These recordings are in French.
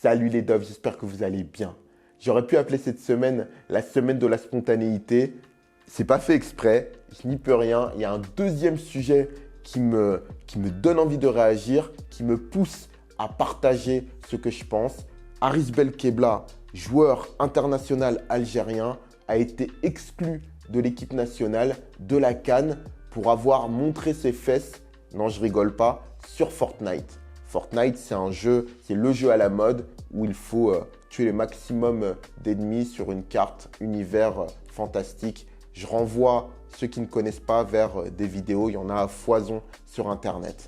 Salut les doves, j'espère que vous allez bien. J'aurais pu appeler cette semaine la semaine de la spontanéité. C'est pas fait exprès, je n'y peux rien. Il y a un deuxième sujet qui me donne envie de réagir, qui me pousse à partager ce que je pense. Haris Belkebla, joueur international algérien, a été exclu de l'équipe nationale de la CAN pour avoir montré ses fesses, non je rigole pas, sur Fortnite. Fortnite, c'est un jeu, c'est le jeu à la mode où il faut tuer le maximum d'ennemis sur une carte univers fantastique. Je renvoie ceux qui ne connaissent pas vers des vidéos, il y en a à foison sur Internet.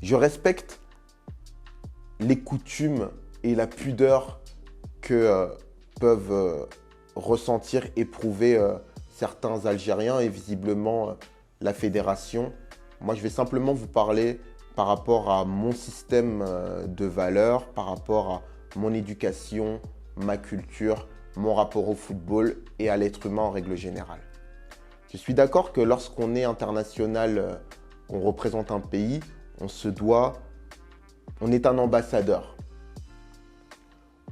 Je respecte les coutumes et la pudeur que peuvent ressentir, éprouver certains Algériens et visiblement la fédération. Moi, je vais simplement vous parler par rapport à mon système de valeurs, par rapport à mon éducation, ma culture, mon rapport au football et à l'être humain en règle générale. Je suis d'accord que lorsqu'on est international, qu'on représente un pays, on est un ambassadeur.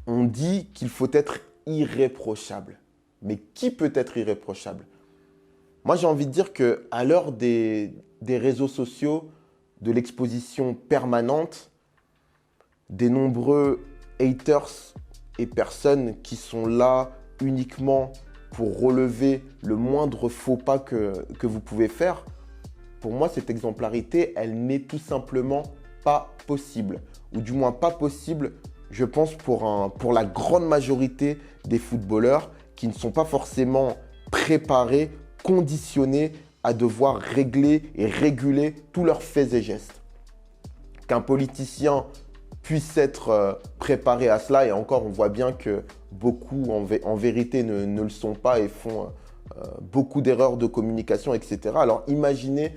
On dit qu'il faut être irréprochable. Mais qui peut être irréprochable? Moi, j'ai envie de dire qu'à l'heure des réseaux sociaux, de l'exposition permanente, des nombreux haters et personnes qui sont là uniquement pour relever le moindre faux pas que vous pouvez faire, pour moi, cette exemplarité, elle n'est tout simplement pas possible. Ou du moins pas possible, je pense, pour la grande majorité des footballeurs qui ne sont pas forcément préparés, conditionnés à devoir régler et réguler tous leurs faits et gestes. Qu'un politicien puisse être préparé à cela, et encore on voit bien que beaucoup en vérité ne le sont pas et font beaucoup d'erreurs de communication, etc. Alors imaginez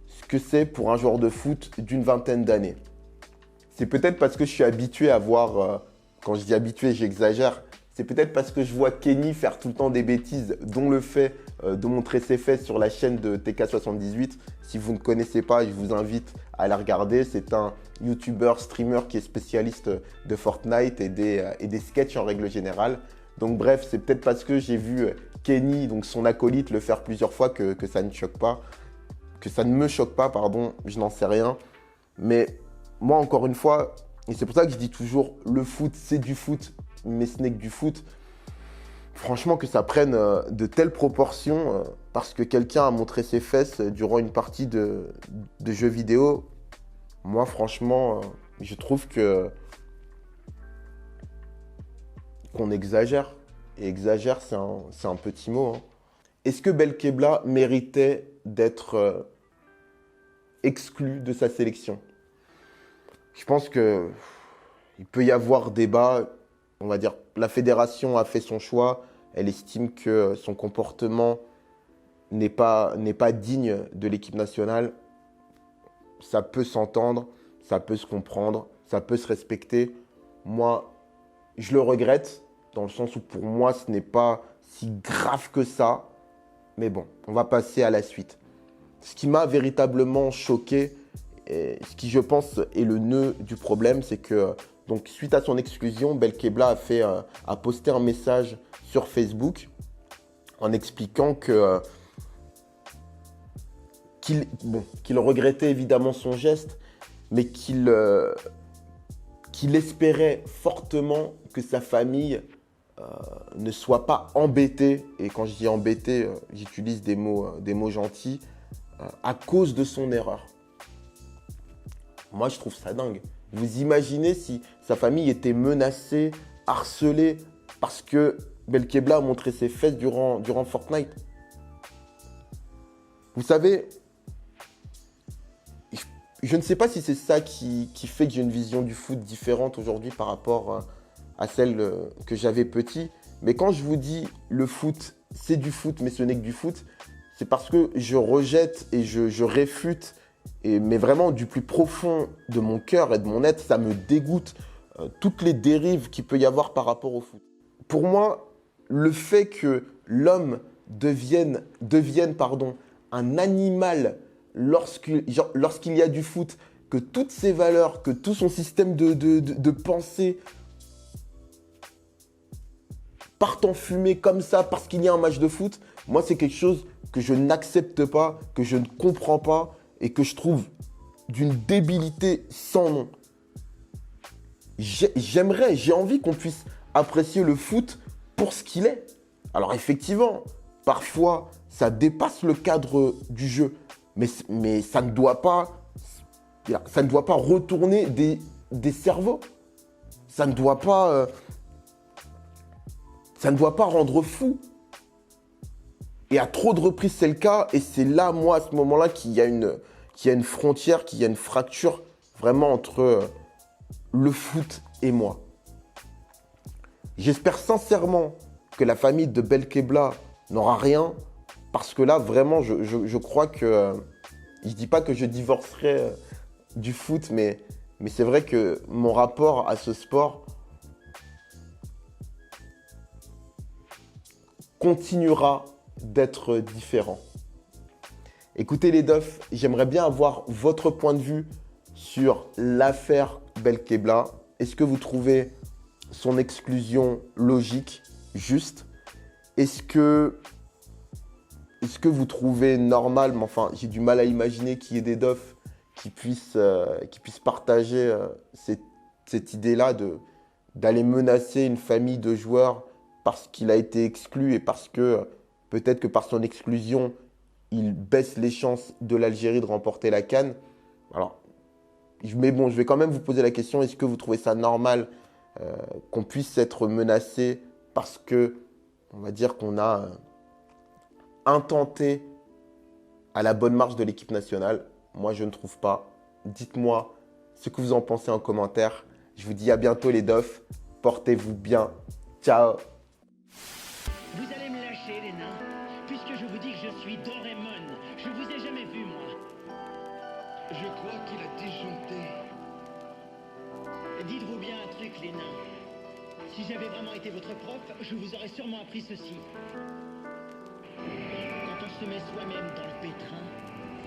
ce que c'est pour un joueur de foot d'une vingtaine d'années. C'est peut-être parce que je suis habitué à voir, quand je dis habitué j'exagère, c'est peut-être parce que je vois Kenny faire tout le temps des bêtises, dont le fait de montrer ses fesses sur la chaîne de TK78. Si vous ne connaissez pas, je vous invite à la regarder. C'est un YouTuber, streamer qui est spécialiste de Fortnite et des sketchs en règle générale. Donc bref, c'est peut-être parce que j'ai vu Kenny, donc son acolyte, le faire plusieurs fois que ça ne choque pas. Que ça ne me choque pas, pardon, je n'en sais rien. Mais moi, encore une fois, et c'est pour ça que je dis toujours, le foot, c'est du foot, mais ce n'est que du foot. Franchement, que ça prenne de telles proportions parce que quelqu'un a montré ses fesses durant une partie de jeux vidéo, moi, franchement, je trouve qu'on exagère. Et exagère, c'est un petit mot. Hein. Est-ce que Belkebla méritait d'être exclu de sa sélection? Je pense qu'il peut y avoir débat. On va dire, la fédération a fait son choix. Elle estime que son comportement n'est pas digne de l'équipe nationale. Ça peut s'entendre, ça peut se comprendre, ça peut se respecter. Moi, je le regrette, dans le sens où pour moi, ce n'est pas si grave que ça. Mais bon, on va passer à la suite. Ce qui m'a véritablement choqué, et ce qui, je pense, est le nœud du problème, c'est que donc, suite à son exclusion, Belkebla a posté un message sur Facebook en expliquant qu'il regrettait évidemment son geste, mais qu'il espérait fortement que sa famille ne soit pas embêtée. Et quand je dis embêtée, j'utilise des mots gentils, à cause de son erreur. Moi, je trouve ça dingue. Vous imaginez si sa famille était menacée, harcelée, parce que Belkebla a montré ses fesses durant Fortnite. Vous savez, je ne sais pas si c'est ça qui fait que j'ai une vision du foot différente aujourd'hui par rapport à celle que j'avais petit. Mais quand je vous dis le foot, c'est du foot, mais ce n'est que du foot, c'est parce que je rejette et je réfute. Mais vraiment, du plus profond de mon cœur et de mon être, ça me dégoûte toutes les dérives qu'il peut y avoir par rapport au foot. Pour moi, le fait que l'homme devienne un animal lorsqu'il y a du foot, que toutes ses valeurs, que tout son système de pensée partent en fumée comme ça parce qu'il y a un match de foot, moi, c'est quelque chose que je n'accepte pas, que je ne comprends pas et que je trouve d'une débilité sans nom. J'ai envie qu'on puisse apprécier le foot pour ce qu'il est. Alors effectivement, parfois, ça dépasse le cadre du jeu, mais ça ne doit pas retourner des cerveaux. Ça ne doit pas rendre fou. Et à trop de reprises, c'est le cas. Et c'est là, moi, à ce moment-là, qu'il y a une frontière, qu'il y a une fracture vraiment entre le foot et moi. J'espère sincèrement que la famille de Belkebla n'aura rien. Parce que là, vraiment, je crois que... je ne dis pas que je divorcerai du foot, mais c'est vrai que mon rapport à ce sport continuera d'être différent. Écoutez les Dofs, j'aimerais bien avoir votre point de vue sur l'affaire Belkebla. Est-ce que vous trouvez son exclusion logique, juste? Est-ce que vous trouvez normal, mais enfin j'ai du mal à imaginer qu'il y ait des Dofs qui puissent partager cette idée-là d'aller menacer une famille de joueurs parce qu'il a été exclu et parce que peut-être que par son exclusion, il baisse les chances de l'Algérie de remporter la CAN. Alors, mais bon, je vais quand même vous poser la question, est-ce que vous trouvez ça normal qu'on puisse être menacé parce que, on va dire qu'on a intenté à la bonne marche de l'équipe nationale? Moi, je ne trouve pas. Dites-moi ce que vous en pensez en commentaire. Je vous dis à bientôt les Dofs. Portez-vous bien. Ciao. Vous allez me lâcher, les nains, puisque je vous dis que je suis Doraemon. Je vous ai jamais vu, moi. Je crois qu'il a disjoncté. Dites-vous bien un truc, les nains. Si j'avais vraiment été votre prof, je vous aurais sûrement appris ceci. Quand on se met soi-même dans le pétrin,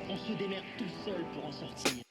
on se démerde tout seul pour en sortir.